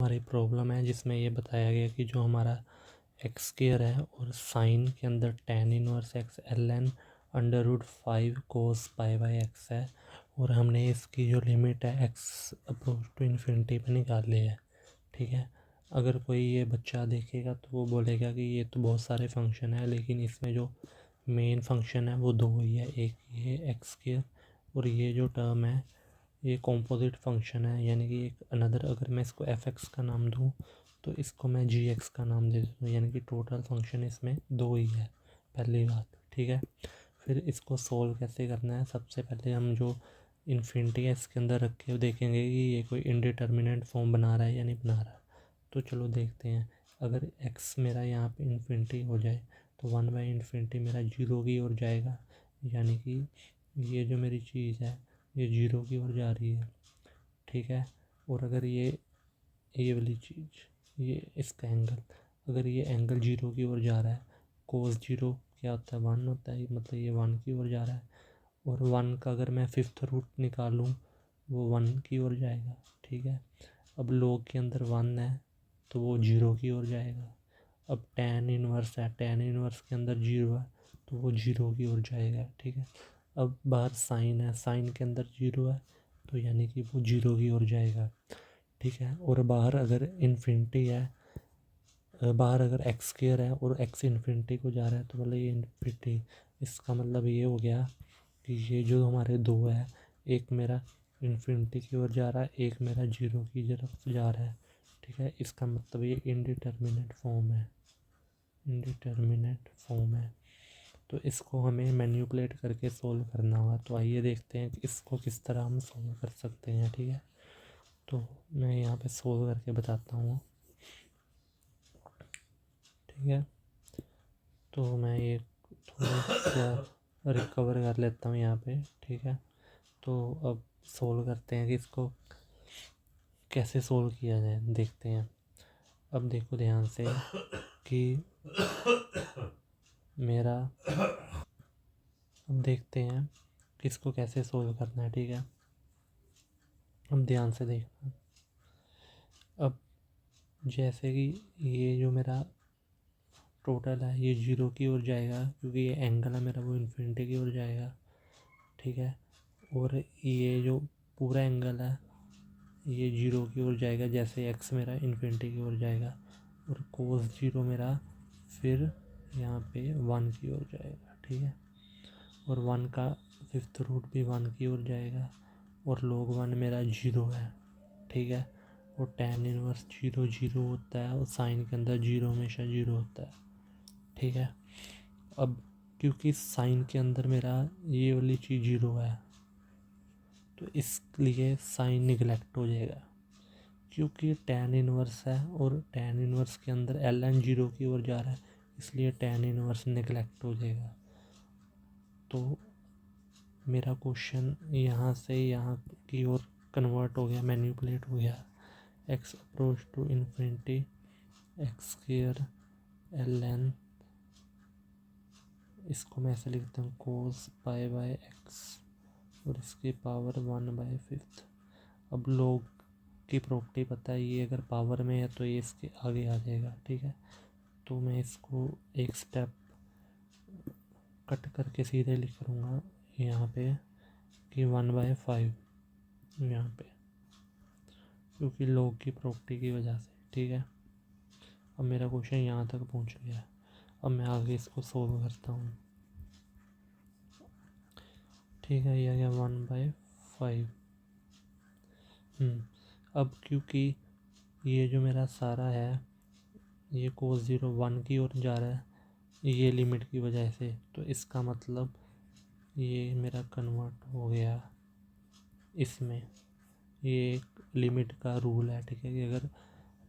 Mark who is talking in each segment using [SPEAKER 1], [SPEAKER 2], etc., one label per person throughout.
[SPEAKER 1] हमारी प्रॉब्लम है जिसमें ये बताया गया कि जो हमारा एक्स स्क्वायर है और साइन के अंदर tan inverse x ln √5 cos pi by x है, और हमने इसकी जो लिमिट है एक्स अप्रोच टू इन्फिनिटी पे निकाल ली है। ठीक है, अगर कोई ये बच्चा देखेगा तो वो बोलेगा कि ये तो बहुत सारे फंक्शन है, लेकिन इसमें जो मेन फंक्शन है वो दो ही है, एक ये एक्स स्क्वायर और ये जो टर्म है ये कॉम्पोजिट फंक्शन है, यानी कि एक अनदर, अगर मैं इसको एफ एक्स का नाम दूँ तो इसको मैं जी एक्स का नाम दे दूँ, यानी कि टोटल फंक्शन इसमें दो ही है, पहली बात। ठीक है, फिर इसको सोल्व कैसे करना है, सबसे पहले हम जो इन्फिनिटी है इसके अंदर रख के देखेंगे कि ये कोई इनडिटर्मिनेंट फॉर्म बना रहा है या नहीं बना रहा। तो चलो देखते हैं। अगर x मेरा यहाँ पे इन्फिनिटी हो जाए तो 1/इन्फिनिटी मेरा जीरो की ओर जाएगा, यानी कि ये जो मेरी चीज़ है ये जीरो की ओर जा रही है। ठीक है, और अगर ये वाली चीज़, ये इसका एंगल, अगर ये एंगल जीरो की ओर जा रहा है, कोस जीरो क्या होता है, 1 होता है, मतलब ये 1 की ओर जा रहा है, और 1 का अगर मैं फिफ्थ रूट निकालूँ वो 1 की ओर जाएगा। ठीक है, अब log के अंदर 1 है तो वो जीरो की ओर जाएगा। अब tan इनवर्स है, tan इनवर्स के अंदर जीरो है तो वो जीरो की ओर जाएगा। ठीक है, अब बाहर साइन है, साइन के अंदर जीरो है तो यानी कि वो जीरो की ओर जाएगा। ठीक है, और बाहर अगर इन्फिनिटी है, बाहर अगर एक्स स्क्वायर है और एक्स इन्फिनिटी को जा रहा है तो मतलब ये इन्फिनिटी, इसका मतलब ये हो गया कि ये जो हमारे दो है, एक मेरा इन्फिनिटी की ओर जा रहा है, एक मेरा जीरो की तरफ जा रहा है। ठीक है, इसका मतलब ये इनडिटर्मिनेट फॉर्म है, इनडिटर्मिनेट फॉर्म है। तो इसको हमें मैन्युपुलेट करके सोल्व करना होगा। तो आइए देखते हैं कि इसको किस तरह हम सोल्व कर सकते हैं। ठीक है, तो मैं यहाँ पे सोल्व करके बताता हूँ। ठीक है, तो मैं ये थोड़ा सा रिकवर कर लेता हूँ यहाँ पे। ठीक है, तो अब सोल्व करते हैं कि इसको कैसे सोल्व किया जाए, देखते हैं। अब देखो ध्यान से कि मेरा, अब देखते हैं कि इसको कैसे सोल्व करना है। ठीक है, अब ध्यान से देखना। अब जैसे कि ये जो मेरा टोटल है ये जीरो की ओर जाएगा, क्योंकि ये एंगल है मेरा वो इन्फिनिटी की ओर जाएगा। ठीक है, और ये जो पूरा एंगल है ये जीरो की ओर जाएगा, जैसे एक्स मेरा इन्फिनिटी की ओर जाएगा, और कोस जीरो मेरा फिर यहाँ पे 1 की ओर जाएगा। ठीक है, और 1 का फिफ्थ रूट भी 1 की ओर जाएगा, और log 1 मेरा जीरो है। ठीक है, और tan इनवर्स जीरो जीरो होता है, और साइन के अंदर जीरो हमेशा जीरो होता है। ठीक है, अब क्योंकि साइन के अंदर मेरा ये वाली चीज़ जीरो है तो इसलिए साइन निगलेक्ट हो जाएगा, क्योंकि tan इनवर्स है और tan इनवर्स के अंदर ln जीरो की ओर जा रहा है, इसलिए tan इनवर्स निगलेक्ट हो जाएगा। तो मेरा क्वेश्चन यहाँ से यहाँ की ओर कन्वर्ट हो गया, मैन्युपुलेट हो गया। X approach to infinity x square ln, इसको मैं ऐसे लिखता हूँ कोस पाई बाय एक्स और इसकी पावर 1/5। अब लोग की प्रॉपर्टी पता है, ये अगर पावर में है तो ये इसके आगे आ जाएगा। ठीक है, तो मैं इसको एक स्टेप कट करके सीधे लिख लूँगा यहाँ पे कि 1/5 यहाँ पे, क्योंकि लोग की प्रॉपर्टी की वजह से। ठीक है, अब मेरा क्वेश्चन यहाँ तक पहुँच गया। अब मैं आगे इसको सोल्व करता हूँ। ठीक है, ये आ गया 1/5। अब क्योंकि ये जो मेरा सारा है ये कोस जीरो 1 की ओर जा रहा है ये लिमिट की वजह से, तो इसका मतलब ये मेरा कन्वर्ट हो गया इसमें। ये एक लिमिट का रूल है। ठीक है, कि अगर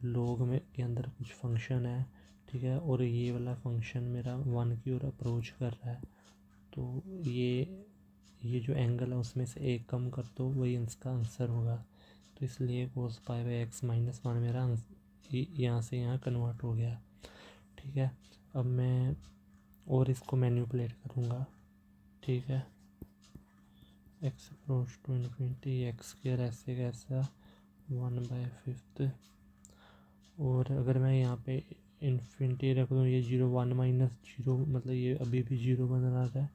[SPEAKER 1] लोग में के अंदर कुछ फंक्शन है, ठीक है, और ये वाला फंक्शन मेरा 1 की ओर अप्रोच कर रहा है, तो ये जो एंगल है उसमें से एक कम कर दो, वही इसका आंसर होगा। तो इसलिए कोस पाई बाई एक्स माइनस 1 मेरा यहाँ से यहाँ कन्वर्ट हो गया। ठीक है, अब मैं और इसको मैन्युपुलेट करूँगा। ठीक है, x approach to infinity x square ऐसे कैसा 1/5 और अगर मैं यहाँ पे इन्फिनिटी रख दूँ, ये 0 1 माइनस 0 मतलब ये अभी भी 0 बना रहा है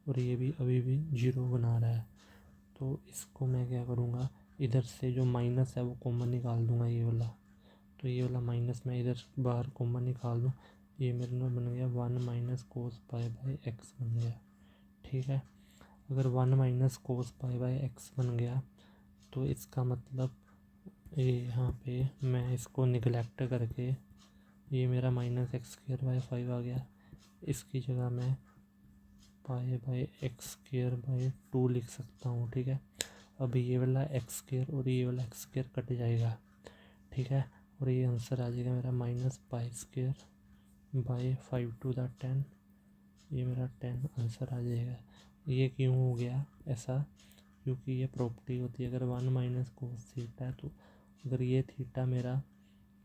[SPEAKER 1] और ये भी अभी भी 0 बना रहा है। तो इसको मैं क्या करूँगा, इधर से जो माइनस है वो कॉमन निकाल दूँगा ये वाला। तो ये वाला माइनस मैं इधर बाहर कॉमन निकाल दूँ, ये मेरे में बन गया 1 minus cos pi by x बन गया। ठीक है, अगर 1 minus cos pi by x बन गया तो इसका मतलब ये यहाँ पे मैं इसको निगलेक्ट करके ये मेरा माइनस एक्स स्क्र बाई 5 आ गया। इसकी जगह मैं pi by x square by 2 लिख सकता हूँ। ठीक है, अब ये वाला एक्स स्क्र और ये वाला एक्स स्क्र कट जाएगा। ठीक है, और ये आंसर आ जाएगा मेरा माइनस पाई स्क्र बाई 5 टू द 10, ये मेरा 10 आंसर आ जाएगा। ये क्यों हो गया ऐसा, क्योंकि ये प्रॉपर्टी होती है, अगर 1 माइनस कोस थीटा है तो अगर ये थीटा मेरा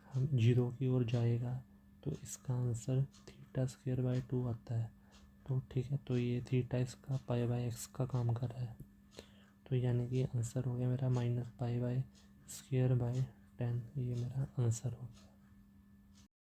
[SPEAKER 1] हम 0 की ओर जाएगा तो इसका आंसर थीटा स्क्वायर बाई 2 आता है। तो ठीक है, तो ये थीटा इसका पाई बाई एक्स का काम कर रहा है। तो यानी कि आंसर हो गया मेरा minus pi by square by 10, ये मेरा आंसर हो गया।